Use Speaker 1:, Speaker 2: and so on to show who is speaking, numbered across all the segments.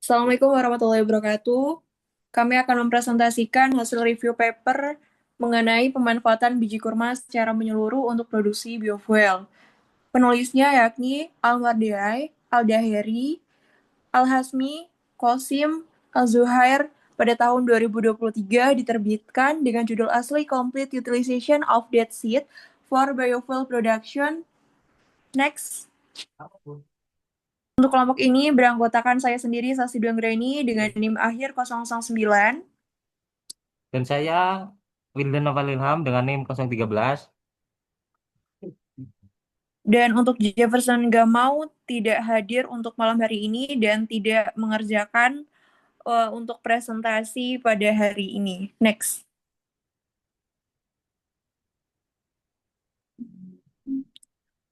Speaker 1: Assalamualaikum warahmatullahi wabarakatuh. Kami akan mempresentasikan hasil review paper mengenai pemanfaatan biji kurma secara menyeluruh untuk produksi biofuel. Penulisnya yakni Al-Mardiai, Al-Daheri, Al-Hasmi, Qasim, Al-Zuhair pada tahun 2023 diterbitkan dengan judul asli Complete Utilization of Dead Seed for Biofuel Production. Next. Untuk kelompok ini beranggotakan saya sendiri, Sasi Duanggreni, dengan NIM akhir 009.
Speaker 2: Dan saya Wildan Noval Ilham dengan NIM 013.
Speaker 1: Dan untuk Jefferson Gamau tidak hadir untuk malam hari ini dan tidak mengerjakan untuk presentasi pada hari ini. Next.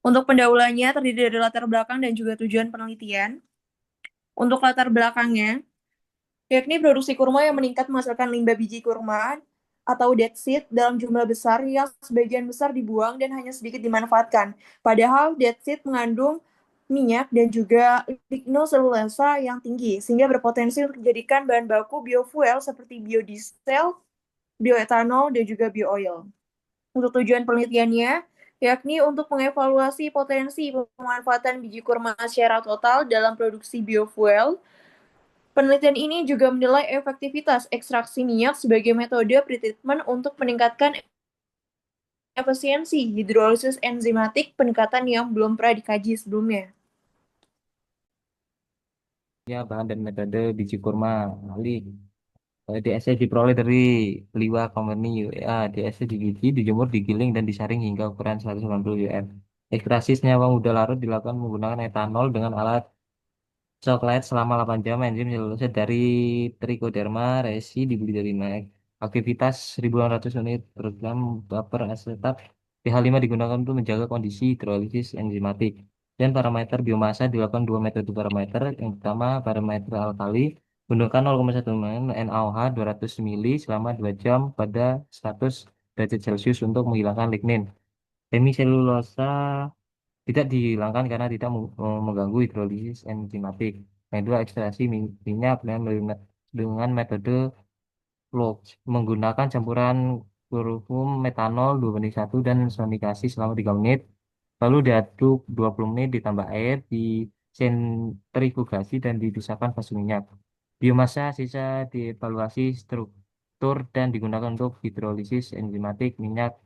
Speaker 1: Untuk pendahuluannya terdiri dari latar belakang dan juga tujuan penelitian. Untuk latar belakangnya, yakni produksi kurma yang meningkat menghasilkan limbah biji kurma atau dead seed dalam jumlah besar yang sebagian besar dibuang dan hanya sedikit dimanfaatkan. Padahal dead seed mengandung minyak dan juga lignoselulasa yang tinggi, sehingga berpotensi untuk dijadikan bahan baku biofuel seperti biodiesel, bioetanol, dan juga biooil. Untuk tujuan penelitiannya, yakni untuk mengevaluasi potensi pemanfaatan biji kurma secara total dalam produksi biofuel. Penelitian ini juga menilai efektivitas ekstraksi minyak sebagai metode pretreatment untuk meningkatkan efisiensi hidrolisis enzimatik, pendekatan yang belum pernah dikaji sebelumnya.
Speaker 2: Ya, bahan dan metode biji kurma. Ahli. DSC diperoleh dari Liwa Company UA. DSC digigit, dijemur, digiling, dan disaring hingga ukuran 190 UM. Ekstraksi senyawa muda larut dilakukan menggunakan etanol dengan alat coklat selama 8 jam. Enzim selulose dari Trichoderma resi dibeli dari naik. Aktivitas 1.600 unit per gram baper asetat pH 5 digunakan untuk menjaga kondisi hidrolisis enzimatik. Dan parameter biomasa dilakukan dua metode parameter. Yang pertama, parameter alkali menggunakan 0,1 NaOH 200 mili selama 2 jam pada 100 derajat Celcius untuk menghilangkan lignin. Hemiselulosa tidak dihilangkan karena tidak mengganggu hidrolisis enzimatik. Yang kedua, ekstraksi minyak dengan metode Log menggunakan campuran klorofum metanol 2:1 dan sonikasi selama 3 menit. Lalu diaduk 20 menit ditambah air, disentrifugasi dan dipisahkan fase minyak. Biomasa sisa dievaluasi struktur dan digunakan untuk hidrolisis enzimatik minyak.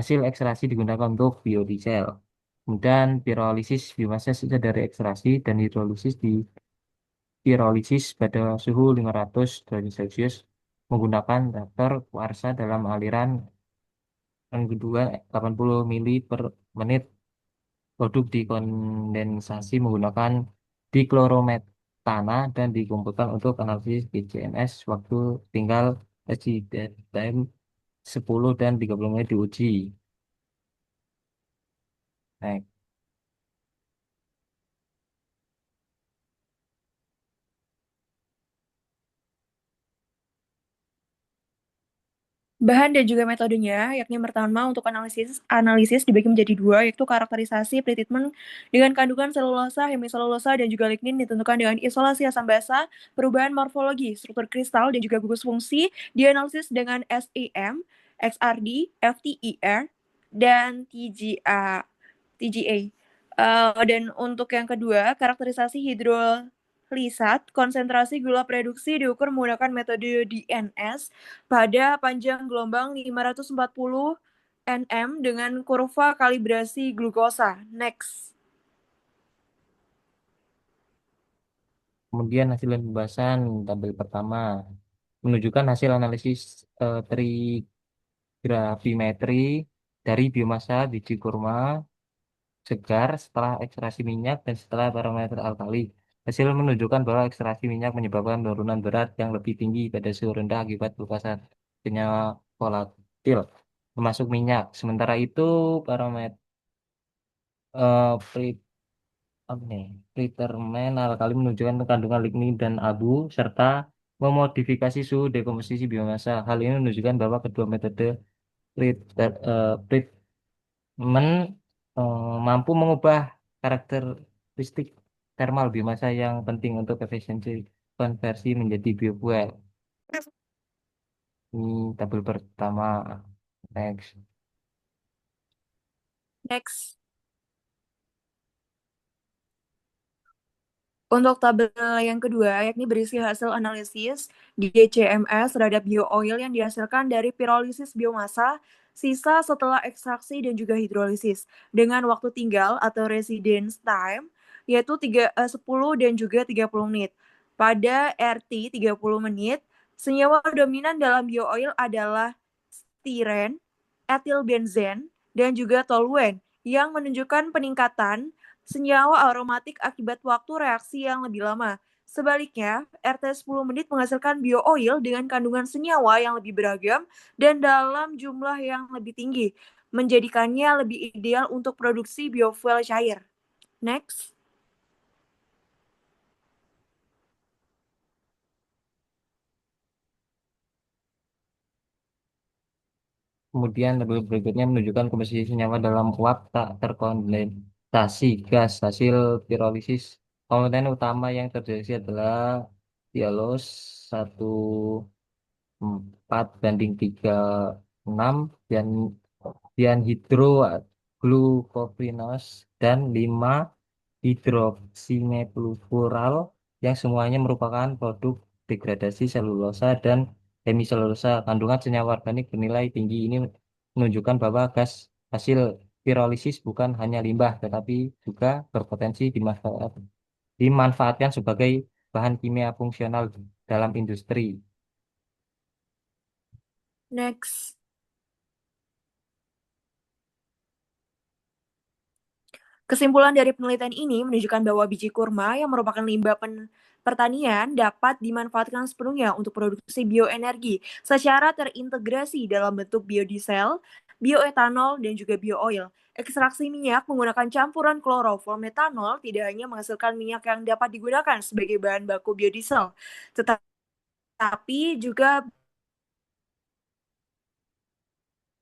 Speaker 2: Hasil ekstraksi digunakan untuk biodiesel. Kemudian pirolisis biomasa sisa dari ekstraksi dan hidrolisis di pirolisis pada suhu 500 derajat Celcius menggunakan reaktor kuarsa dalam aliran yang kedua 80 mili per menit. Produk dikondensasi menggunakan diklorometana dan dikumpulkan untuk analisis PCNS waktu tinggal resident time 10 dan 30 menit diuji. Nah,
Speaker 1: Bahan dan juga metodenya, yakni pertama untuk analisis dibagi menjadi dua, yaitu karakterisasi pretreatment dengan kandungan selulosa, hemiselulosa, dan juga lignin ditentukan dengan isolasi asam basa, perubahan morfologi, struktur kristal, dan juga gugus fungsi, dianalisis dengan SEM, XRD, FTER, dan TGA. Dan untuk yang kedua, karakterisasi hidrolisat, konsentrasi gula produksi diukur menggunakan metode DNS pada panjang gelombang 540 nm dengan kurva kalibrasi glukosa. Next.
Speaker 2: kemudian hasil pembahasan tabel pertama menunjukkan hasil analisis trigrafimetri dari biomasa biji kurma segar setelah ekstraksi minyak dan setelah parameter alkali. Hasil menunjukkan bahwa ekstraksi minyak menyebabkan penurunan berat yang lebih tinggi pada suhu rendah akibat glukosa senyawa volatil, termasuk minyak. Sementara itu, parameter apa nih, Peterman alkali menunjukkan kandungan lignin dan abu serta memodifikasi suhu dekomposisi biomasa. Hal ini menunjukkan bahwa kedua metode treatment mampu mengubah karakteristik thermal biomasa yang penting untuk efisiensi konversi menjadi biofuel. Ini tabel pertama. Next.
Speaker 1: Next. Untuk tabel yang kedua, yakni berisi hasil analisis DCMS terhadap bio-oil yang dihasilkan dari pirolisis biomasa, sisa setelah ekstraksi dan juga hidrolisis, dengan waktu tinggal atau residence time, yaitu 10 dan juga 30 menit. Pada RT 30 menit, senyawa dominan dalam bio-oil adalah stiren, etilbenzen, dan juga toluen, yang menunjukkan peningkatan senyawa aromatik akibat waktu reaksi yang lebih lama. Sebaliknya, RT 10 menit menghasilkan bio-oil dengan kandungan senyawa yang lebih beragam dan dalam jumlah yang lebih tinggi, menjadikannya lebih ideal untuk produksi biofuel cair. Next.
Speaker 2: Kemudian tabel berikutnya menunjukkan komposisi senyawa dalam uap tak terkondensasi gas hasil pirolisis. Komponen utama yang terdeteksi adalah dialose 1,4:3,6 dan dianhidroglucovinose dan 5 hidroksimetylfural yang semuanya merupakan produk degradasi selulosa dan hemiselulosa. Kandungan senyawa organik bernilai tinggi ini menunjukkan bahwa gas hasil pirolisis bukan hanya limbah, tetapi juga berpotensi dimanfaatkan sebagai bahan kimia fungsional dalam industri.
Speaker 1: Next. Kesimpulan dari penelitian ini menunjukkan bahwa biji kurma yang merupakan limbah pertanian dapat dimanfaatkan sepenuhnya untuk produksi bioenergi secara terintegrasi dalam bentuk biodiesel, bioetanol, dan juga biooil. Ekstraksi minyak menggunakan campuran klorofluormetanol tidak hanya menghasilkan minyak yang dapat digunakan sebagai bahan baku biodiesel, tetapi juga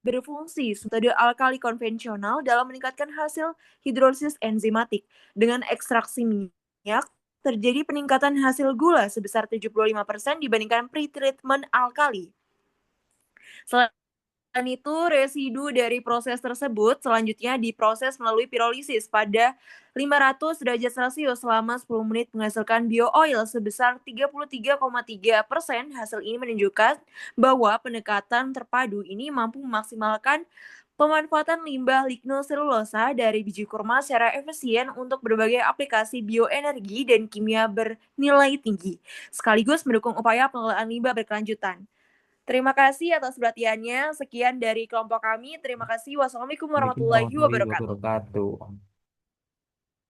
Speaker 1: berfungsi metode alkali konvensional dalam meningkatkan hasil hidrolisis enzimatik. Dengan ekstraksi minyak, terjadi peningkatan hasil gula sebesar 75% dibandingkan pretreatment alkali. Selain itu, residu dari proses tersebut selanjutnya diproses melalui pirolisis pada 500 derajat Celcius selama 10 menit menghasilkan bio-oil sebesar 33,3%. Hasil ini menunjukkan bahwa pendekatan terpadu ini mampu memaksimalkan pemanfaatan limbah lignoselulosa dari biji kurma secara efisien untuk berbagai aplikasi bioenergi dan kimia bernilai tinggi, sekaligus mendukung upaya pengelolaan limbah berkelanjutan. Terima kasih atas perhatiannya. Sekian dari kelompok kami. Terima kasih. Wassalamualaikum
Speaker 2: Assalamualaikum
Speaker 1: warahmatullahi
Speaker 2: warahmatullahi
Speaker 1: wabarakatuh.
Speaker 2: wabarakatuh.